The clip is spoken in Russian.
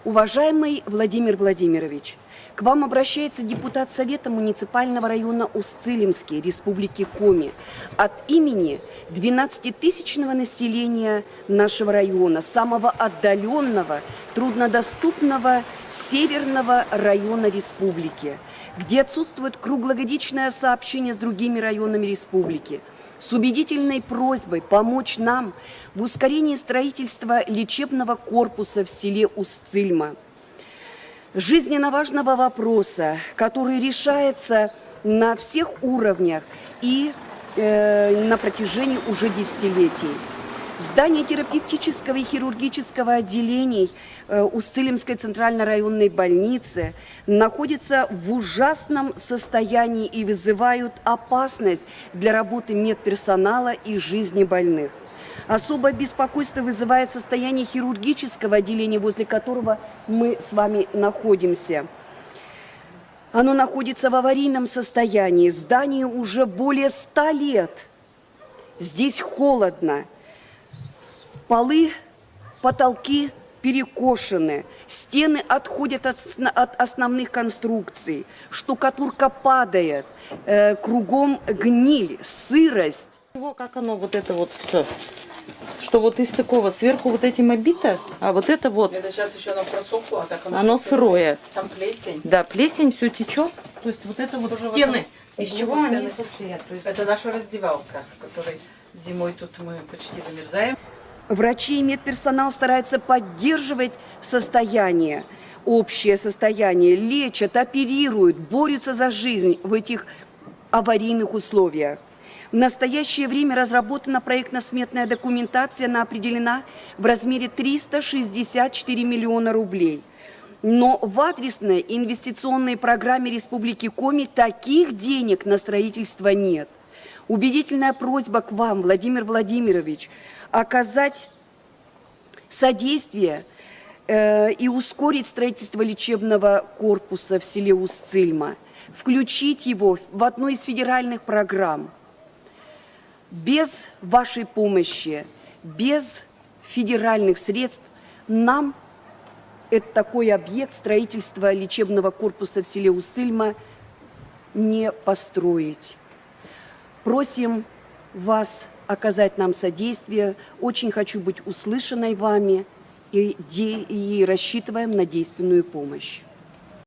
Уважаемый Владимир Владимирович, к вам обращается депутат Совета муниципального района Устилимский Республики Коми от имени 12-тысячного населения нашего района, самого отдаленного, труднодоступного северного района республики, где отсутствует круглогодичное сообщение с другими районами республики, с убедительной просьбой помочь нам в ускорении строительства лечебного корпуса в селе Устильма. Жизненно важного вопроса, который решается на всех уровнях и на протяжении уже десятилетий. Здание терапевтического и хирургического отделений Устилимской центральной районной больницы находится в ужасном состоянии и вызывают опасность для работы медперсонала и жизни больных. Особое беспокойство вызывает состояние хирургического отделения, возле которого мы с вами находимся. Оно находится в аварийном состоянии. Зданию уже более 100 лет. Здесь холодно. Полы, потолки перекошены, стены отходят от основных конструкций, штукатурка падает, кругом гниль, сырость. Как оно вот это вот все, что вот из такого сверху вот этим обито, а вот это вот. Это сейчас еще оно просохло, а так оно сырое. Там плесень. Да, плесень, все течет. То есть вот это вот тоже стены, вот из чего они состоят. То есть это наша раздевалка, в которой зимой тут мы почти замерзаем. Врачи и медперсонал стараются поддерживать состояние, общее состояние, лечат, оперируют, борются за жизнь в этих аварийных условиях. В настоящее время разработана проектно-сметная документация, она определена в размере 364 миллиона рублей. Но в адресной инвестиционной программе Республики Коми таких денег на строительство нет. Убедительная просьба к вам, Владимир Владимирович, оказать содействие и ускорить строительство лечебного корпуса в селе Устильма, включить его в одну из федеральных программ. Без вашей помощи, без федеральных средств нам такой объект строительства лечебного корпуса в селе Устильма не построить. Просим вас оказать нам содействие. Очень хочу быть услышанной вами и рассчитываем на действенную помощь.